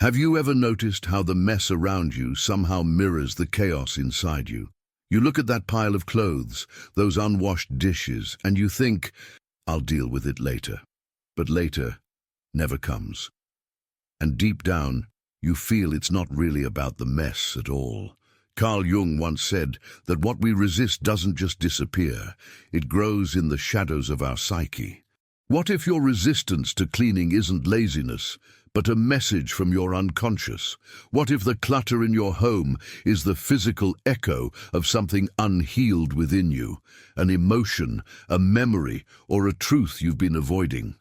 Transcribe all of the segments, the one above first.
Have you ever noticed how the mess around you somehow mirrors the chaos inside you? You look at that pile of clothes, those unwashed dishes, and you think, I'll deal with it later. But later never comes. And deep down, you feel it's not really about the mess at all. Carl Jung once said that what we resist doesn't just disappear, it grows in the shadows of our psyche. What if your resistance to cleaning isn't laziness, but a message from your unconscious? What if the clutter in your home is the physical echo of something unhealed within you, an emotion, a memory, or a truth you've been avoiding?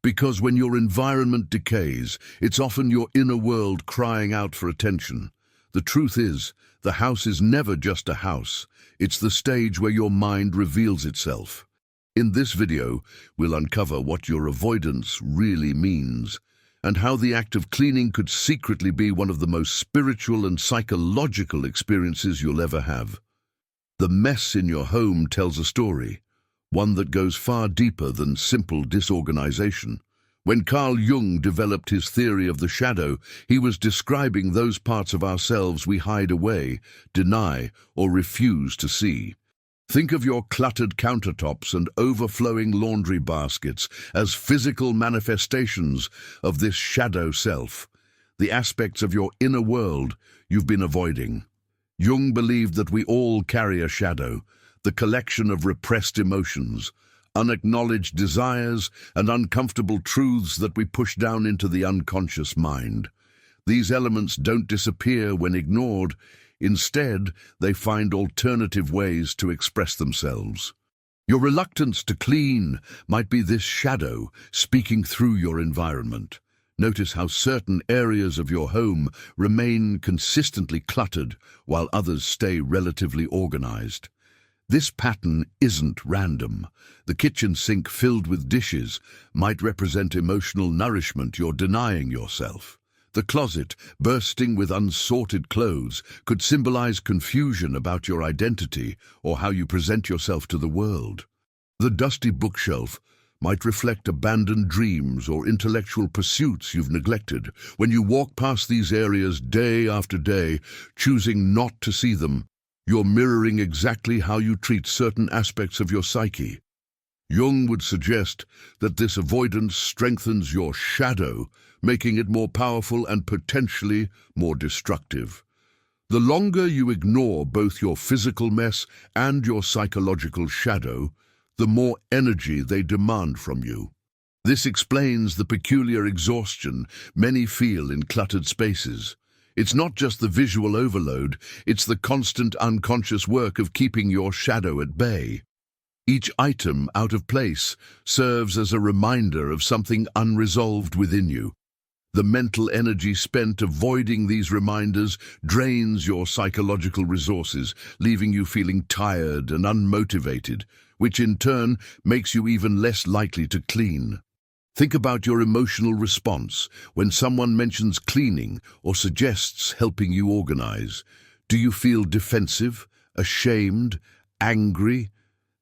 Because when your environment decays, it's often your inner world crying out for attention. The truth is, the house is never just a house. It's the stage where your mind reveals itself. In this video, we'll uncover what your avoidance really means, and how the act of cleaning could secretly be one of the most spiritual and psychological experiences you'll ever have. The mess in your home tells a story, one that goes far deeper than simple disorganization. When Carl Jung developed his theory of the shadow, he was describing those parts of ourselves we hide away, deny, or refuse to see. Think of your cluttered countertops and overflowing laundry baskets as physical manifestations of this shadow self, the aspects of your inner world you've been avoiding. Jung believed that we all carry a shadow, the collection of repressed emotions, unacknowledged desires, and uncomfortable truths that we push down into the unconscious mind. These elements don't disappear when ignored. Instead, they find alternative ways to express themselves. Your reluctance to clean might be this shadow speaking through your environment. Notice how certain areas of your home remain consistently cluttered while others stay relatively organized. This pattern isn't random. The kitchen sink filled with dishes might represent emotional nourishment you're denying yourself. The closet, bursting with unsorted clothes, could symbolize confusion about your identity or how you present yourself to the world. The dusty bookshelf might reflect abandoned dreams or intellectual pursuits you've neglected. When you walk past these areas day after day, choosing not to see them, you're mirroring exactly how you treat certain aspects of your psyche. Jung would suggest that this avoidance strengthens your shadow, making it more powerful and potentially more destructive. The longer you ignore both your physical mess and your psychological shadow, the more energy they demand from you. This explains the peculiar exhaustion many feel in cluttered spaces. It's not just the visual overload, it's the constant unconscious work of keeping your shadow at bay. Each item out of place serves as a reminder of something unresolved within you. The mental energy spent avoiding these reminders drains your psychological resources, leaving you feeling tired and unmotivated, which in turn makes you even less likely to clean. Think about your emotional response when someone mentions cleaning or suggests helping you organize. Do you feel defensive, ashamed, angry?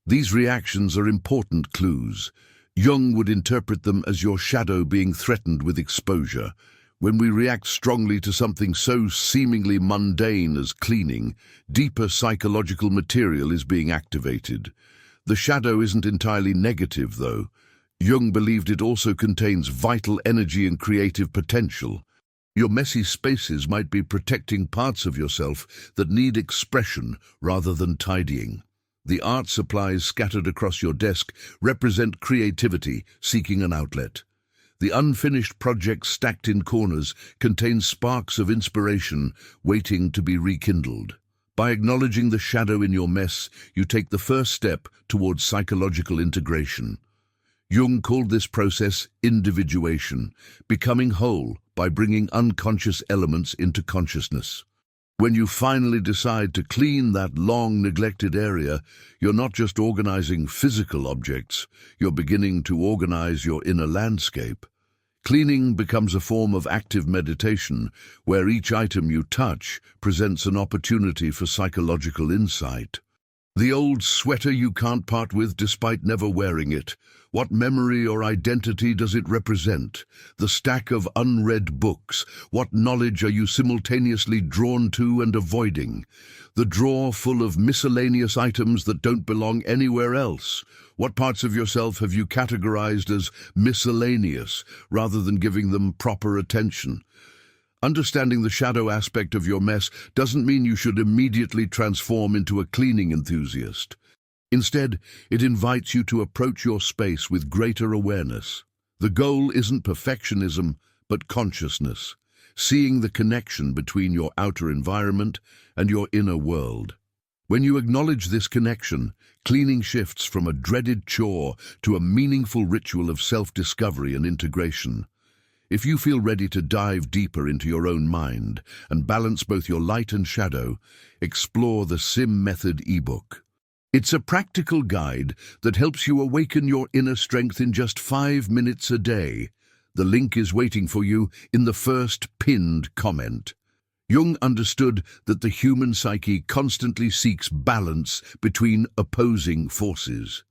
These reactions are important clues. Jung would interpret them as your shadow being threatened with exposure. When we react strongly to something so seemingly mundane as cleaning, deeper psychological material is being activated. The shadow isn't entirely negative, though. Jung believed it also contains vital energy and creative potential. Your messy spaces might be protecting parts of yourself that need expression rather than tidying. The art supplies scattered across your desk represent creativity seeking an outlet. The unfinished projects stacked in corners contain sparks of inspiration waiting to be rekindled. By acknowledging the shadow in your mess, you take the first step towards psychological integration. Jung called this process individuation, becoming whole by bringing unconscious elements into consciousness. When you finally decide to clean that long-neglected area, you're not just organizing physical objects, you're beginning to organize your inner landscape. Cleaning becomes a form of active meditation, where each item you touch presents an opportunity for psychological insight. The old sweater you can't part with despite never wearing it, What memory or identity does it represent? The stack of unread books. What knowledge are you simultaneously drawn to and avoiding? The drawer full of miscellaneous items that don't belong anywhere else. What parts of yourself have you categorized as miscellaneous rather than giving them proper attention? Understanding the shadow aspect of your mess doesn't mean you should immediately transform into a cleaning enthusiast. Instead, it invites you to approach your space with greater awareness. The goal isn't perfectionism, but consciousness, seeing the connection between your outer environment and your inner world. When you acknowledge this connection, cleaning shifts from a dreaded chore to a meaningful ritual of self-discovery and integration. If you feel ready to dive deeper into your own mind and balance both your light and shadow, explore the Sim Method ebook. It's a practical guide that helps you awaken your inner strength in just 5 minutes a day. The link is waiting for you in the first pinned comment. Jung understood that the human psyche constantly seeks balance between opposing forces.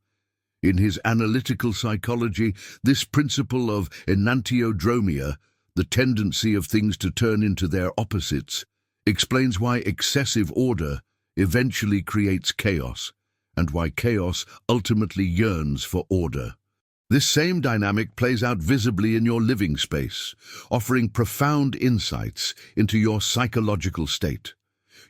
In his analytical psychology, this principle of enantiodromia, the tendency of things to turn into their opposites, explains why excessive order eventually creates chaos, and why chaos ultimately yearns for order. This same dynamic plays out visibly in your living space, offering profound insights into your psychological state.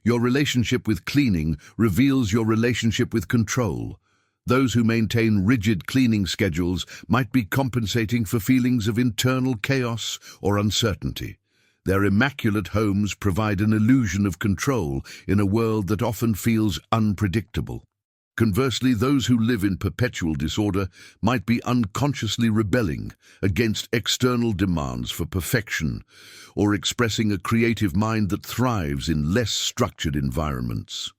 Your relationship with cleaning reveals your relationship with control. Those who maintain rigid cleaning schedules might be compensating for feelings of internal chaos or uncertainty. Their immaculate homes provide an illusion of control in a world that often feels unpredictable. Conversely, those who live in perpetual disorder might be unconsciously rebelling against external demands for perfection or expressing a creative mind that thrives in less structured environments.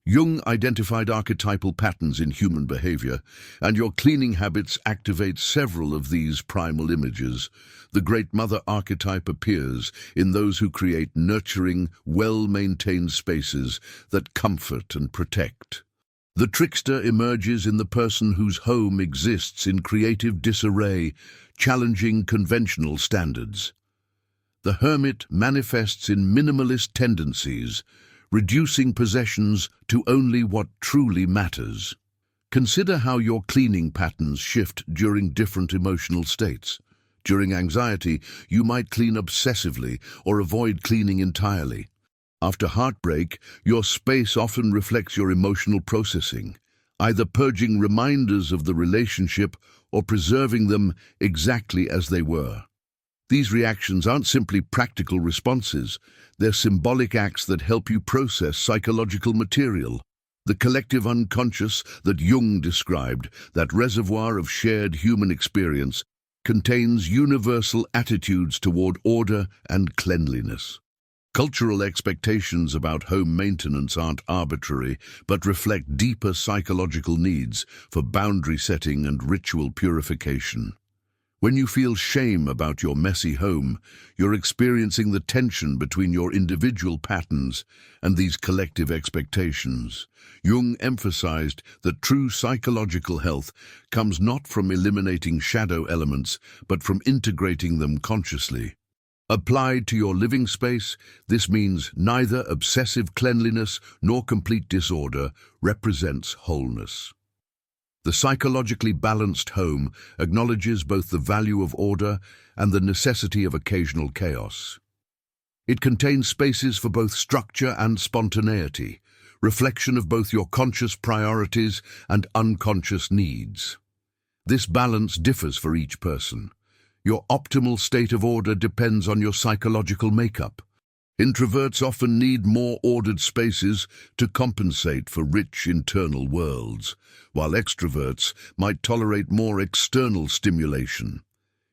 Jung identified archetypal patterns in human behavior, and your cleaning habits activate several of these primal images. The Great Mother archetype appears in those who create nurturing, well-maintained spaces that comfort and protect. The trickster emerges in the person whose home exists in creative disarray, challenging conventional standards. The hermit manifests in minimalist tendencies, reducing possessions to only what truly matters. Consider how your cleaning patterns shift during different emotional states. During anxiety, you might clean obsessively or avoid cleaning entirely. After heartbreak, your space often reflects your emotional processing, either purging reminders of the relationship or preserving them exactly as they were. These reactions aren't simply practical responses, they're symbolic acts that help you process psychological material. The collective unconscious that Jung described, that reservoir of shared human experience, contains universal attitudes toward order and cleanliness. Cultural expectations about home maintenance aren't arbitrary, but reflect deeper psychological needs for boundary setting and ritual purification. When you feel shame about your messy home, you're experiencing the tension between your individual patterns and these collective expectations. Jung emphasized that true psychological health comes not from eliminating shadow elements, but from integrating them consciously. Applied to your living space, this means neither obsessive cleanliness nor complete disorder represents wholeness. The psychologically balanced home acknowledges both the value of order and the necessity of occasional chaos. It contains spaces for both structure and spontaneity, reflection of both your conscious priorities and unconscious needs. This balance differs for each person. Your optimal state of order depends on your psychological makeup. Introverts often need more ordered spaces to compensate for rich internal worlds, while extroverts might tolerate more external stimulation.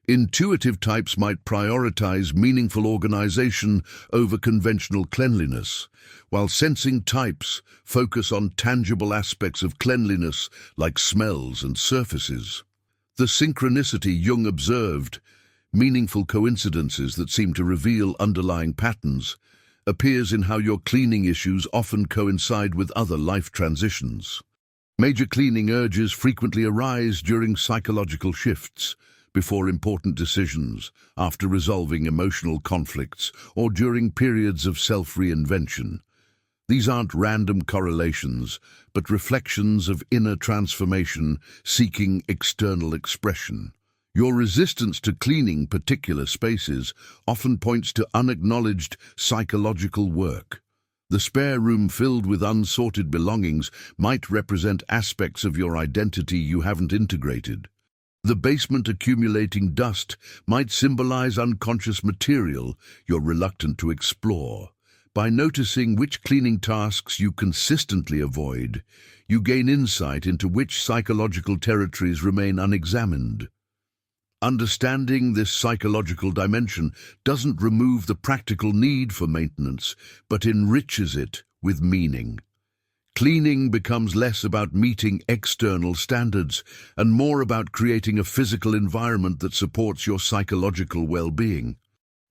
Intuitive types might prioritize meaningful organization over conventional cleanliness, while sensing types focus on tangible aspects of cleanliness like smells and surfaces. The synchronicity Jung observed, meaningful coincidences that seem to reveal underlying patterns, appears in how your cleaning issues often coincide with other life transitions. Major cleaning urges frequently arise during psychological shifts, before important decisions, after resolving emotional conflicts, or during periods of self-reinvention. These aren't random correlations, but reflections of inner transformation seeking external expression. Your resistance to cleaning particular spaces often points to unacknowledged psychological work. The spare room filled with unsorted belongings might represent aspects of your identity you haven't integrated. The basement accumulating dust might symbolize unconscious material you're reluctant to explore. By noticing which cleaning tasks you consistently avoid, you gain insight into which psychological territories remain unexamined. Understanding this psychological dimension doesn't remove the practical need for maintenance, but enriches it with meaning. Cleaning becomes less about meeting external standards and more about creating a physical environment that supports your psychological well-being.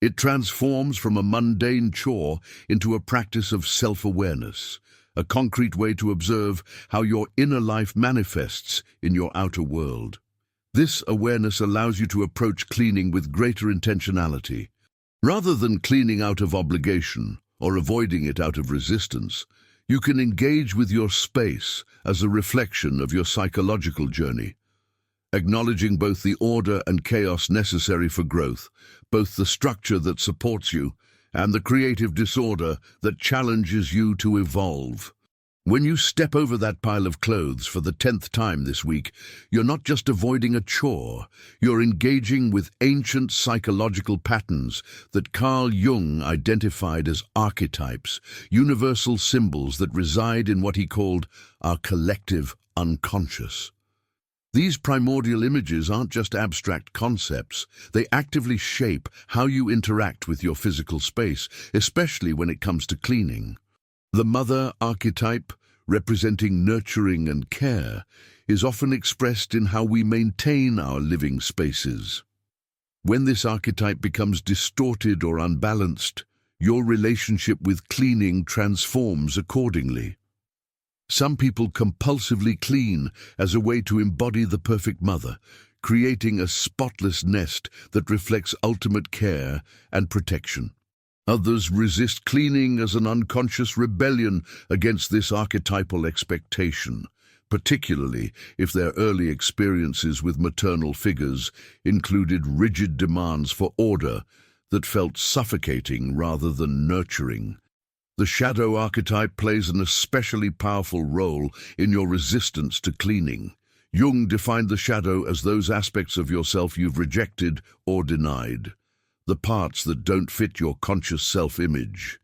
It transforms from a mundane chore into a practice of self-awareness, a concrete way to observe how your inner life manifests in your outer world. This awareness allows you to approach cleaning with greater intentionality. Rather than cleaning out of obligation or avoiding it out of resistance, you can engage with your space as a reflection of your psychological journey, acknowledging both the order and chaos necessary for growth, both the structure that supports you and the creative disorder that challenges you to evolve. When you step over that pile of clothes for the 10th time this week, you're not just avoiding a chore, you're engaging with ancient psychological patterns that Carl Jung identified as archetypes, universal symbols that reside in what he called our collective unconscious. These primordial images aren't just abstract concepts, they actively shape how you interact with your physical space, especially when it comes to cleaning. The mother archetype, representing nurturing and care, is often expressed in how we maintain our living spaces. When this archetype becomes distorted or unbalanced, your relationship with cleaning transforms accordingly. Some people compulsively clean as a way to embody the perfect mother, creating a spotless nest that reflects ultimate care and protection. Others resist cleaning as an unconscious rebellion against this archetypal expectation, particularly if their early experiences with maternal figures included rigid demands for order that felt suffocating rather than nurturing. The shadow archetype plays an especially powerful role in your resistance to cleaning. Jung defined the shadow as those aspects of yourself you've rejected or denied, the parts that don't fit your conscious self-image.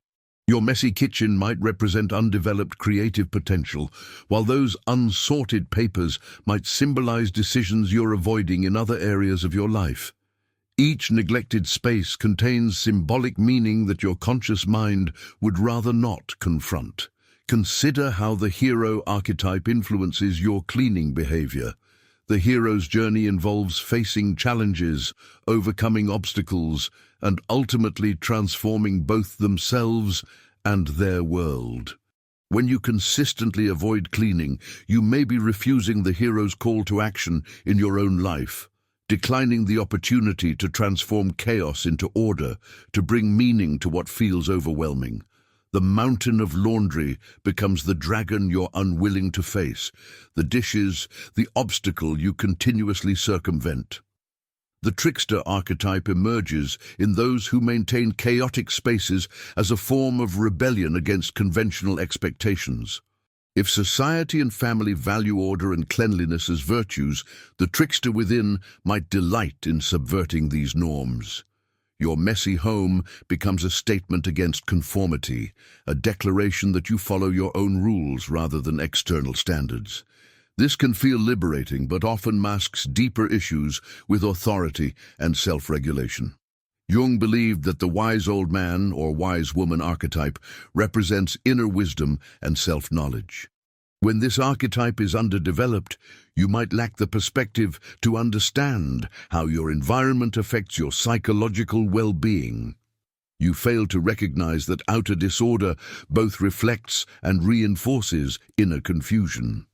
Your messy kitchen might represent undeveloped creative potential, while those unsorted papers might symbolize decisions you're avoiding in other areas of your life. Each neglected space contains symbolic meaning that your conscious mind would rather not confront. Consider how the hero archetype influences your cleaning behavior. The hero's journey involves facing challenges, overcoming obstacles, and ultimately transforming both themselves and their world. When you consistently avoid cleaning, you may be refusing the hero's call to action in your own life, declining the opportunity to transform chaos into order, to bring meaning to what feels overwhelming. The mountain of laundry becomes the dragon you're unwilling to face, the dishes, the obstacle you continuously circumvent. The trickster archetype emerges in those who maintain chaotic spaces as a form of rebellion against conventional expectations. If society and family value order and cleanliness as virtues, the trickster within might delight in subverting these norms. Your messy home becomes a statement against conformity, a declaration that you follow your own rules rather than external standards. This can feel liberating, but often masks deeper issues with authority and self-regulation. Jung believed that the wise old man or wise woman archetype represents inner wisdom and self-knowledge. When this archetype is underdeveloped, you might lack the perspective to understand how your environment affects your psychological well-being. You fail to recognize that outer disorder both reflects and reinforces inner confusion.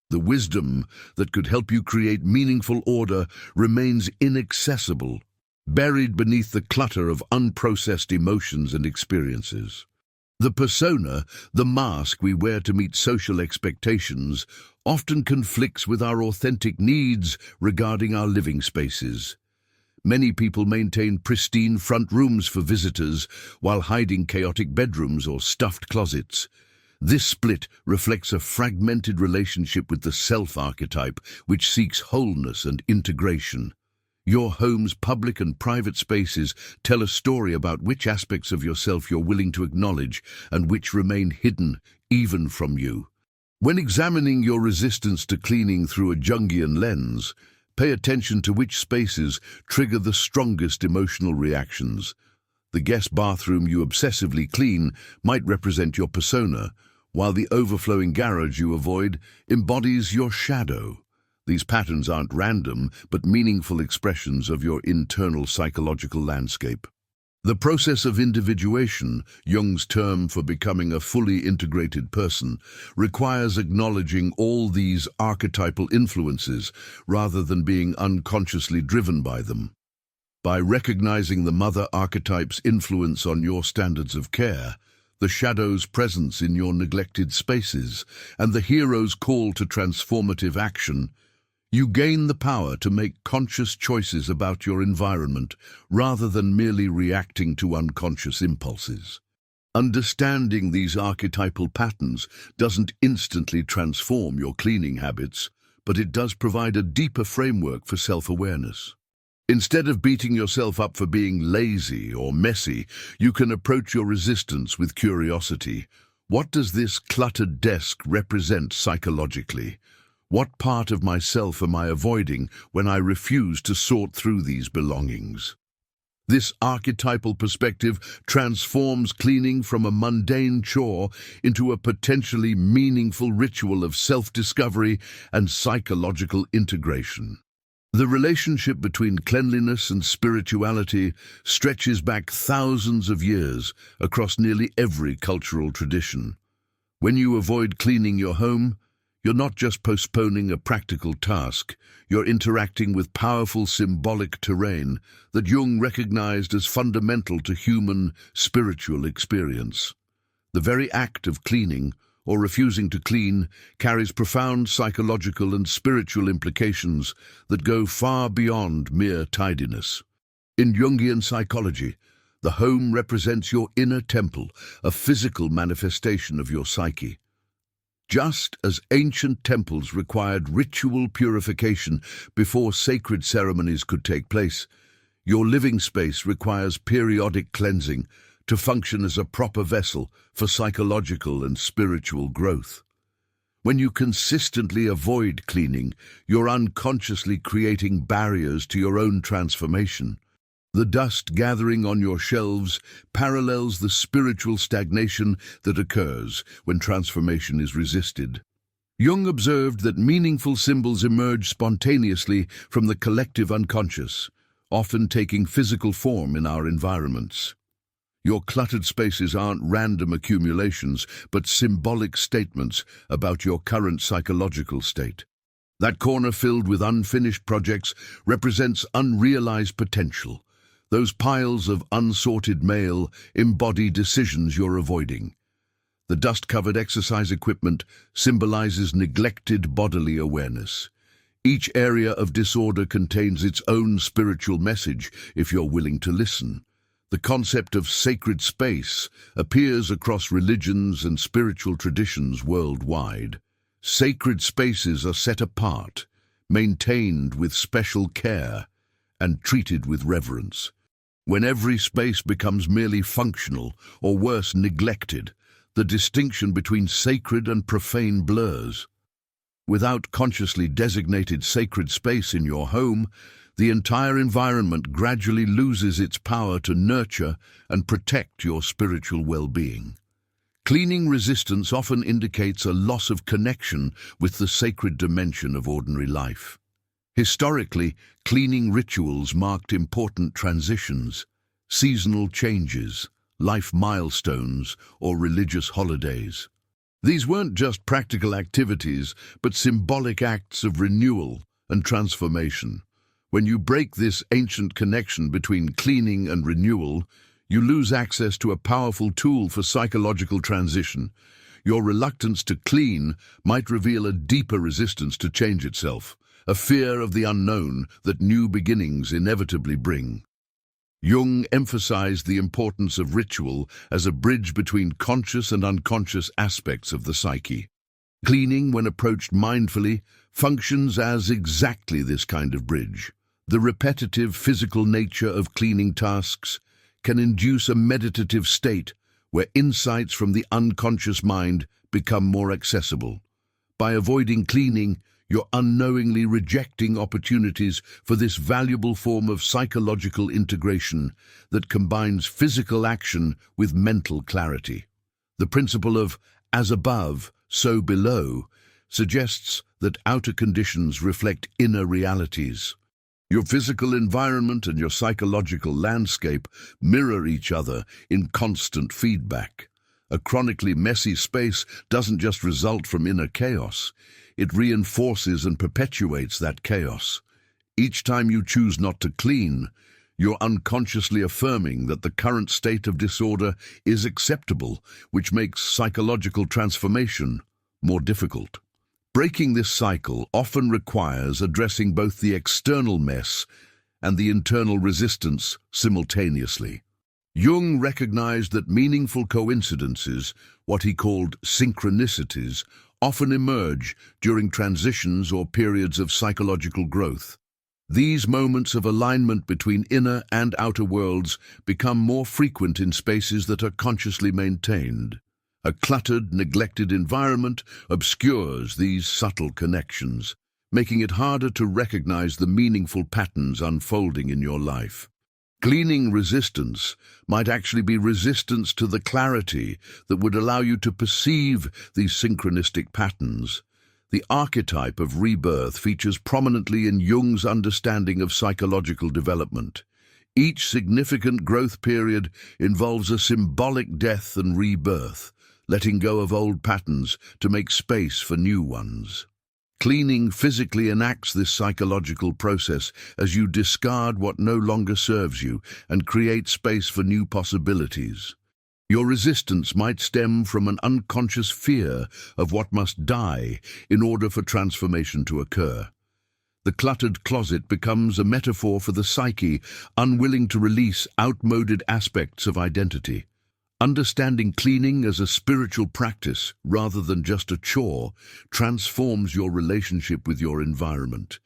The wisdom that could help you create meaningful order remains inaccessible, buried beneath the clutter of unprocessed emotions and experiences. The persona, the mask we wear to meet social expectations, often conflicts with our authentic needs regarding our living spaces. Many people maintain pristine front rooms for visitors while hiding chaotic bedrooms or stuffed closets. This split reflects a fragmented relationship with the self archetype, which seeks wholeness and integration. Your home's public and private spaces tell a story about which aspects of yourself you're willing to acknowledge and which remain hidden, even from you. When examining your resistance to cleaning through a Jungian lens, pay attention to which spaces trigger the strongest emotional reactions. The guest bathroom you obsessively clean might represent your persona, while the overflowing garage you avoid embodies your shadow. These patterns aren't random, but meaningful expressions of your internal psychological landscape. The process of individuation, Jung's term for becoming a fully integrated person, requires acknowledging all these archetypal influences rather than being unconsciously driven by them. By recognizing the mother archetype's influence on your standards of care, the shadow's presence in your neglected spaces, and the hero's call to transformative action, you gain the power to make conscious choices about your environment rather than merely reacting to unconscious impulses. Understanding these archetypal patterns doesn't instantly transform your cleaning habits, but it does provide a deeper framework for self-awareness. Instead of beating yourself up for being lazy or messy, you can approach your resistance with curiosity. What does this cluttered desk represent psychologically? What part of myself am I avoiding when I refuse to sort through these belongings? This archetypal perspective transforms cleaning from a mundane chore into a potentially meaningful ritual of self-discovery and psychological integration. The relationship between cleanliness and spirituality stretches back thousands of years across nearly every cultural tradition. When you avoid cleaning your home, you're not just postponing a practical task, you're interacting with powerful symbolic terrain that Jung recognized as fundamental to human spiritual experience. The very act of cleaning, or refusing to clean, carries profound psychological and spiritual implications that go far beyond mere tidiness. In Jungian psychology, the home represents your inner temple, a physical manifestation of your psyche. Just as ancient temples required ritual purification before sacred ceremonies could take place, your living space requires periodic cleansing to function as a proper vessel for psychological and spiritual growth. When you consistently avoid cleaning, you're unconsciously creating barriers to your own transformation. The dust gathering on your shelves parallels the spiritual stagnation that occurs when transformation is resisted. Jung observed that meaningful symbols emerge spontaneously from the collective unconscious, often taking physical form in our environments. Your cluttered spaces aren't random accumulations, but symbolic statements about your current psychological state. That corner filled with unfinished projects represents unrealized potential. Those piles of unsorted mail embody decisions you're avoiding. The dust-covered exercise equipment symbolizes neglected bodily awareness. Each area of disorder contains its own spiritual message if you're willing to listen. The concept of sacred space appears across religions and spiritual traditions worldwide. Sacred spaces are set apart, maintained with special care, and treated with reverence. When every space becomes merely functional, or worse, neglected, the distinction between sacred and profane blurs. Without consciously designated sacred space in your home, the entire environment gradually loses its power to nurture and protect your spiritual well-being. Cleaning resistance often indicates a loss of connection with the sacred dimension of ordinary life. Historically, cleaning rituals marked important transitions, seasonal changes, life milestones, or religious holidays. These weren't just practical activities, but symbolic acts of renewal and transformation. When you break this ancient connection between cleaning and renewal, you lose access to a powerful tool for psychological transition. Your reluctance to clean might reveal a deeper resistance to change itself, a fear of the unknown that new beginnings inevitably bring. Jung emphasized the importance of ritual as a bridge between conscious and unconscious aspects of the psyche. Cleaning, when approached mindfully, functions as exactly this kind of bridge. The repetitive physical nature of cleaning tasks can induce a meditative state where insights from the unconscious mind become more accessible. By avoiding cleaning, you're unknowingly rejecting opportunities for this valuable form of psychological integration that combines physical action with mental clarity. The principle of as above, so below suggests that outer conditions reflect inner realities. Your physical environment and your psychological landscape mirror each other in constant feedback. A chronically messy space doesn't just result from inner chaos, it reinforces and perpetuates that chaos. Each time you choose not to clean, you're unconsciously affirming that the current state of disorder is acceptable, which makes psychological transformation more difficult. Breaking this cycle often requires addressing both the external mess and the internal resistance simultaneously. Jung recognized that meaningful coincidences, what he called synchronicities, often emerge during transitions or periods of psychological growth. These moments of alignment between inner and outer worlds become more frequent in spaces that are consciously maintained. A cluttered, neglected environment obscures these subtle connections, making it harder to recognize the meaningful patterns unfolding in your life. Cleaning resistance might actually be resistance to the clarity that would allow you to perceive these synchronistic patterns. The archetype of rebirth features prominently in Jung's understanding of psychological development. Each significant growth period involves a symbolic death and rebirth, letting go of old patterns to make space for new ones. Cleaning physically enacts this psychological process as you discard what no longer serves you and create space for new possibilities. Your resistance might stem from an unconscious fear of what must die in order for transformation to occur. The cluttered closet becomes a metaphor for the psyche, unwilling to release outmoded aspects of identity. Understanding cleaning as a spiritual practice rather than just a chore transforms your relationship with your environment.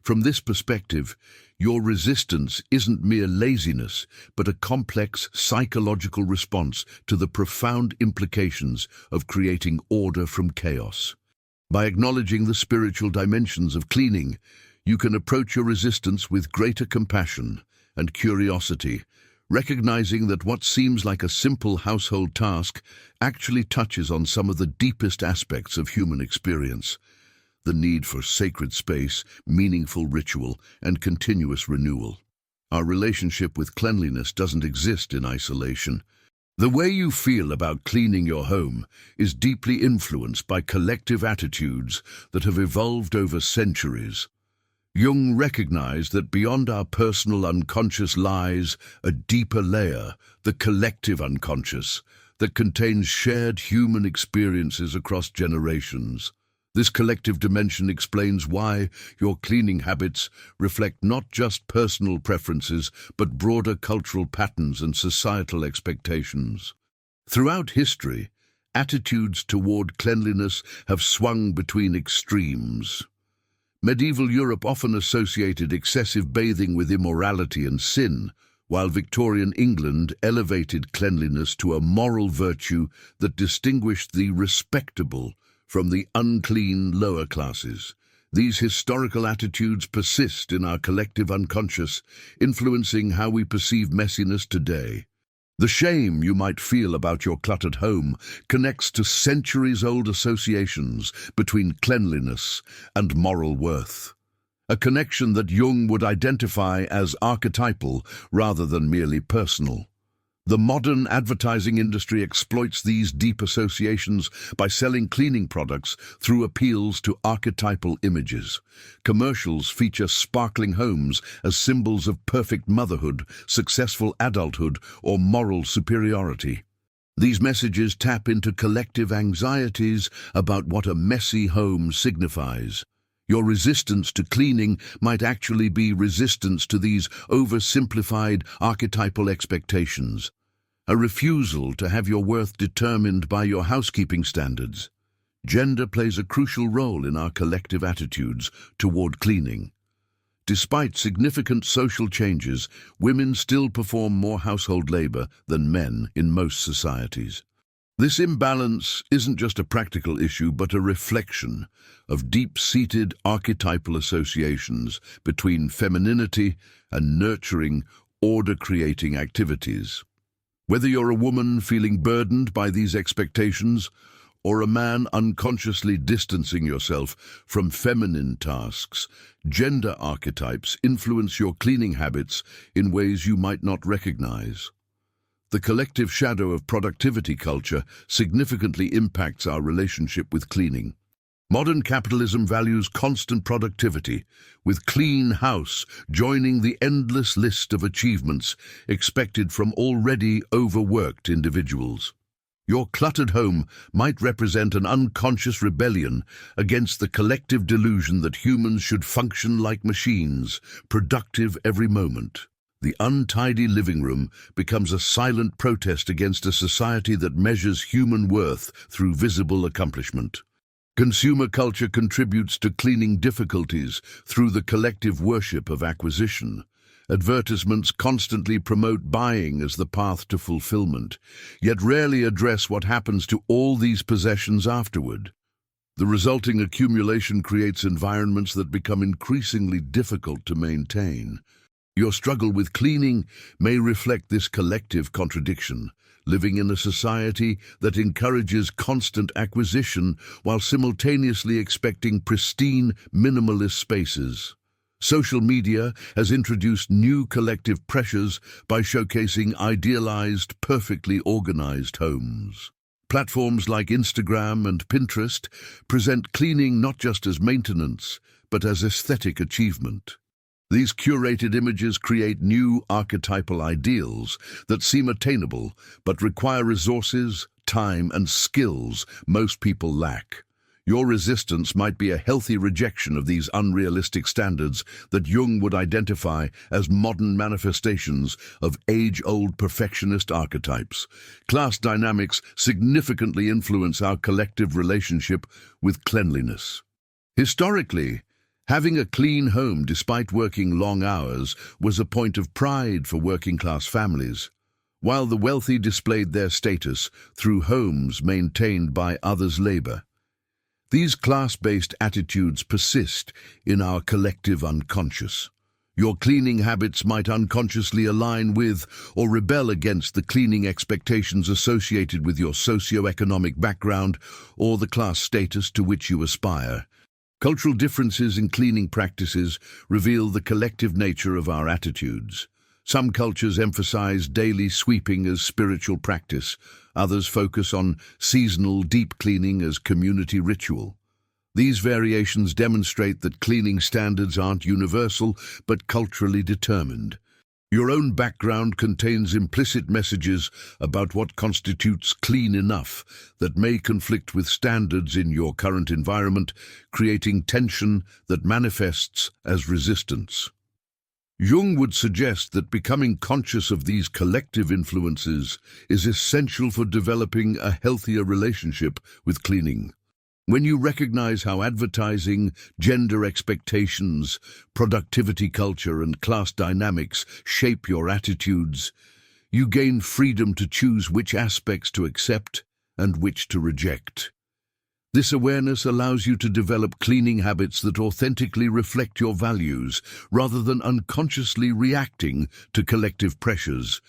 From this perspective, your resistance isn't mere laziness, but a complex psychological response to the profound implications of creating order from chaos. By acknowledging the spiritual dimensions of cleaning, you can approach your resistance with greater compassion and curiosity, recognizing that what seems like a simple household task actually touches on some of the deepest aspects of human experience. The need for sacred space, meaningful ritual, and continuous renewal. Our relationship with cleanliness doesn't exist in isolation. The way you feel about cleaning your home is deeply influenced by collective attitudes that have evolved over centuries. Jung recognized that beyond our personal unconscious lies a deeper layer, the collective unconscious, that contains shared human experiences across generations. This collective dimension explains why your cleaning habits reflect not just personal preferences, but broader cultural patterns and societal expectations. Throughout history, attitudes toward cleanliness have swung between extremes. Medieval Europe often associated excessive bathing with immorality and sin, while Victorian England elevated cleanliness to a moral virtue that distinguished the respectable from the unclean lower classes. These historical attitudes persist in our collective unconscious, influencing how we perceive messiness today. The shame you might feel about your cluttered home connects to centuries-old associations between cleanliness and moral worth. A connection that Jung would identify as archetypal rather than merely personal. The modern advertising industry exploits these deep associations by selling cleaning products through appeals to archetypal images. Commercials feature sparkling homes as symbols of perfect motherhood, successful adulthood, or moral superiority. These messages tap into collective anxieties about what a messy home signifies. Your resistance to cleaning might actually be resistance to these oversimplified archetypal expectations, a refusal to have your worth determined by your housekeeping standards. Gender plays a crucial role in our collective attitudes toward cleaning. Despite significant social changes, women still perform more household labor than men in most societies. This imbalance isn't just a practical issue, but a reflection of deep-seated archetypal associations between femininity and nurturing, order-creating activities. Whether you're a woman feeling burdened by these expectations, or a man unconsciously distancing yourself from feminine tasks, gender archetypes influence your cleaning habits in ways you might not recognize. The collective shadow of productivity culture significantly impacts our relationship with cleaning. Modern capitalism values constant productivity, with clean house joining the endless list of achievements expected from already overworked individuals. Your cluttered home might represent an unconscious rebellion against the collective delusion that humans should function like machines, productive every moment. The untidy living room becomes a silent protest against a society that measures human worth through visible accomplishment. Consumer culture contributes to cleaning difficulties through the collective worship of acquisition. Advertisements constantly promote buying as the path to fulfillment, yet rarely address what happens to all these possessions afterward. The resulting accumulation creates environments that become increasingly difficult to maintain. Your struggle with cleaning may reflect this collective contradiction, living in a society that encourages constant acquisition while simultaneously expecting pristine, minimalist spaces. Social media has introduced new collective pressures by showcasing idealized, perfectly organized homes. Platforms like Instagram and Pinterest present cleaning not just as maintenance, but as aesthetic achievement. These curated images create new archetypal ideals that seem attainable but require resources, time, and skills most people lack. Your resistance might be a healthy rejection of these unrealistic standards that Jung would identify as modern manifestations of age-old perfectionist archetypes. Class dynamics significantly influence our collective relationship with cleanliness. Historically, having a clean home despite working long hours was a point of pride for working-class families, while the wealthy displayed their status through homes maintained by others' labor. These class-based attitudes persist in our collective unconscious. Your cleaning habits might unconsciously align with or rebel against the cleaning expectations associated with your socioeconomic background or the class status to which you aspire. Cultural differences in cleaning practices reveal the collective nature of our attitudes. Some cultures emphasize daily sweeping as spiritual practice. Others focus on seasonal deep cleaning as community ritual. These variations demonstrate that cleaning standards aren't universal, but culturally determined. Your own background contains implicit messages about what constitutes clean enough that may conflict with standards in your current environment, creating tension that manifests as resistance. Jung would suggest that becoming conscious of these collective influences is essential for developing a healthier relationship with cleaning. When you recognize how advertising, gender expectations, productivity culture, and class dynamics shape your attitudes, you gain freedom to choose which aspects to accept and which to reject. This awareness allows you to develop cleaning habits that authentically reflect your values, rather than unconsciously reacting to collective pressures,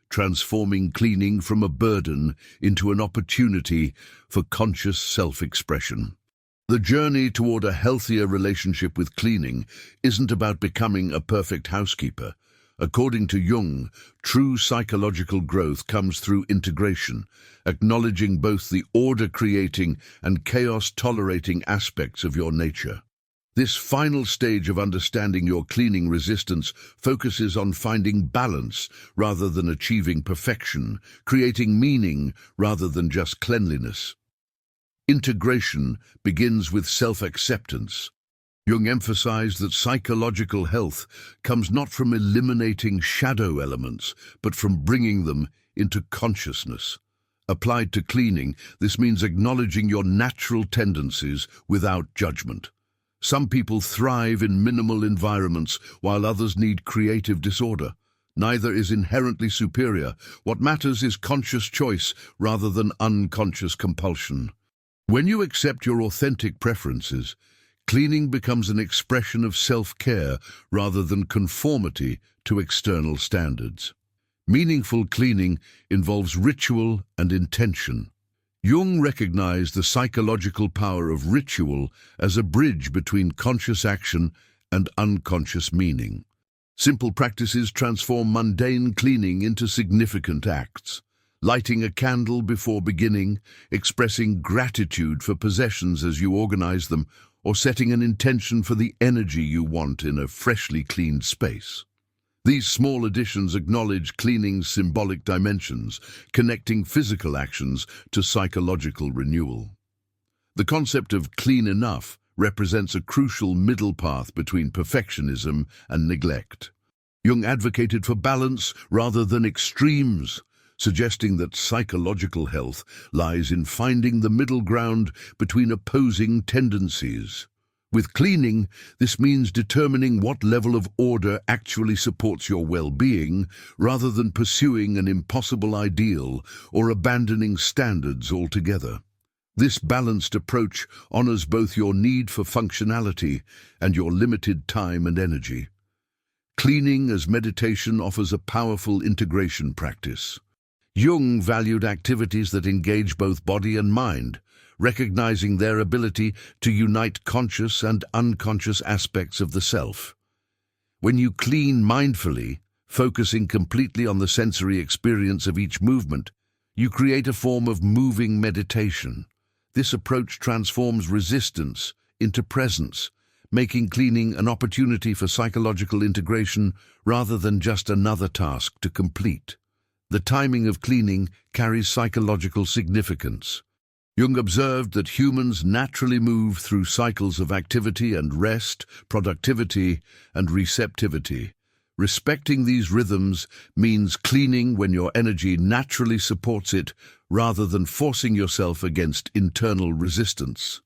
transforming cleaning from a burden into an opportunity for conscious self-expression. The journey toward a healthier relationship with cleaning isn't about becoming a perfect housekeeper, According to Jung, true psychological growth comes through integration, acknowledging both the order-creating and chaos-tolerating aspects of your nature. This final stage of understanding your cleaning resistance focuses on finding balance rather than achieving perfection, creating meaning rather than just cleanliness. Integration begins with self-acceptance. Jung emphasized that psychological health comes not from eliminating shadow elements, but from bringing them into consciousness. Applied to cleaning, this means acknowledging your natural tendencies without judgment. Some people thrive in minimal environments, while others need creative disorder. Neither is inherently superior. What matters is conscious choice rather than unconscious compulsion. When you accept your authentic preferences, cleaning becomes an expression of self-care rather than conformity to external standards. Meaningful cleaning involves ritual and intention. Jung recognized the psychological power of ritual as a bridge between conscious action and unconscious meaning. Simple practices transform mundane cleaning into significant acts. Lighting a candle before beginning, expressing gratitude for possessions as you organize them, or setting an intention for the energy you want in a freshly cleaned space. These small additions acknowledge cleaning's symbolic dimensions, connecting physical actions to psychological renewal. The concept of clean enough represents a crucial middle path between perfectionism and neglect. Jung advocated for balance rather than extremes, suggesting that psychological health lies in finding the middle ground between opposing tendencies. With cleaning, this means determining what level of order actually supports your well-being, rather than pursuing an impossible ideal or abandoning standards altogether. This balanced approach honors both your need for functionality and your limited time and energy. Cleaning as meditation offers a powerful integration practice. Jung valued activities that engage both body and mind, recognizing their ability to unite conscious and unconscious aspects of the self. When you clean mindfully, focusing completely on the sensory experience of each movement, you create a form of moving meditation. This approach transforms resistance into presence, making cleaning an opportunity for psychological integration rather than just another task to complete. The timing of cleaning carries psychological significance. Jung observed that humans naturally move through cycles of activity and rest, productivity and receptivity. Respecting these rhythms means cleaning when your energy naturally supports it, rather than forcing yourself against internal resistance.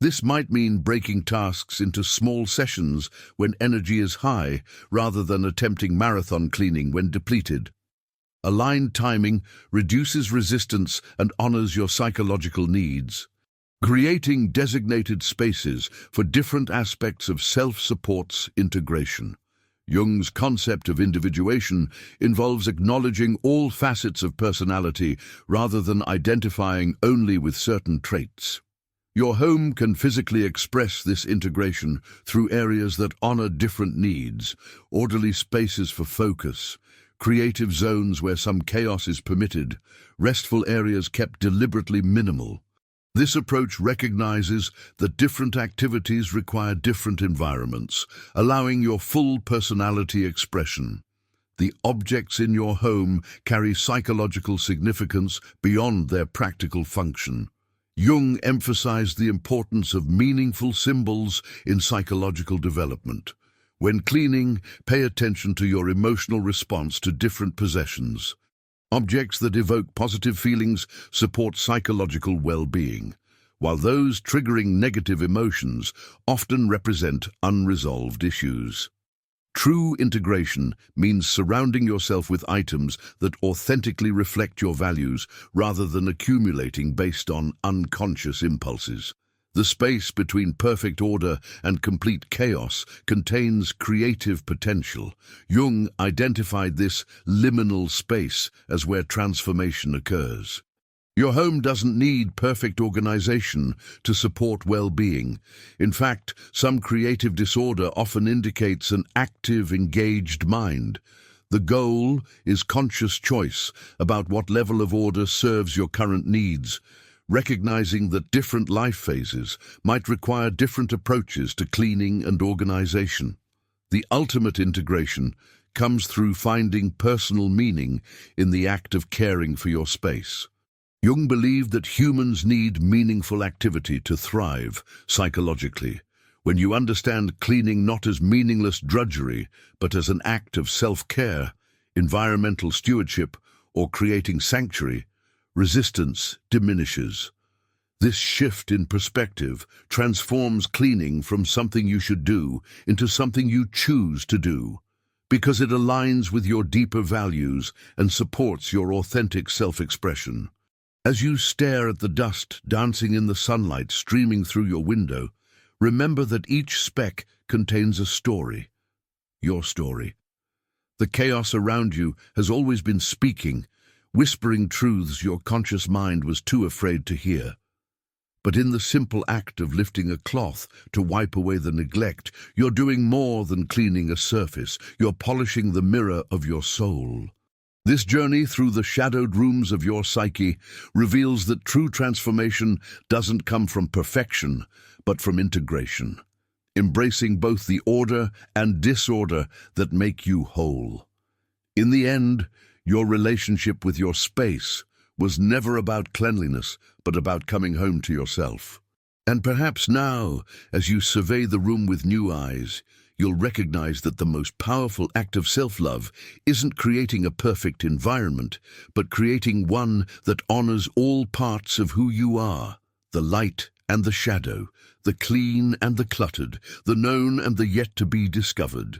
This might mean breaking tasks into small sessions when energy is high, rather than attempting marathon cleaning when depleted. Aligned timing reduces resistance and honors your psychological needs. Creating designated spaces for different aspects of self supports integration. Jung's concept of individuation involves acknowledging all facets of personality rather than identifying only with certain traits. Your home can physically express this integration through areas that honor different needs, orderly spaces for focus, creative zones where some chaos is permitted, restful areas kept deliberately minimal. This approach recognizes that different activities require different environments, allowing your full personality expression. The objects in your home carry psychological significance beyond their practical function. Jung emphasized the importance of meaningful symbols in psychological development. When cleaning, pay attention to your emotional response to different possessions. Objects that evoke positive feelings support psychological well-being, while those triggering negative emotions often represent unresolved issues. True integration means surrounding yourself with items that authentically reflect your values rather than accumulating based on unconscious impulses. The space between perfect order and complete chaos contains creative potential. Jung identified this liminal space as where transformation occurs. Your home doesn't need perfect organization to support well-being. In fact, some creative disorder often indicates an active, engaged mind. The goal is conscious choice about what level of order serves your current needs, recognizing that different life phases might require different approaches to cleaning and organization. The ultimate integration comes through finding personal meaning in the act of caring for your space. Jung believed that humans need meaningful activity to thrive psychologically. When you understand cleaning not as meaningless drudgery, but as an act of self-care, environmental stewardship, or creating sanctuary, resistance diminishes. This shift in perspective transforms cleaning from something you should do into something you choose to do, because it aligns with your deeper values and supports your authentic self-expression. As you stare at the dust dancing in the sunlight streaming through your window, remember that each speck contains a story, your story. The chaos around you has always been speaking, whispering truths your conscious mind was too afraid to hear. But in the simple act of lifting a cloth to wipe away the neglect, you're doing more than cleaning a surface. You're polishing the mirror of your soul. This journey through the shadowed rooms of your psyche reveals that true transformation doesn't come from perfection, but from integration, embracing both the order and disorder that make you whole. In the end, your relationship with your space was never about cleanliness, but about coming home to yourself. And perhaps now, as you survey the room with new eyes, you'll recognize that the most powerful act of self-love isn't creating a perfect environment, but creating one that honors all parts of who you are, the light and the shadow, the clean and the cluttered, the known and the yet to be discovered.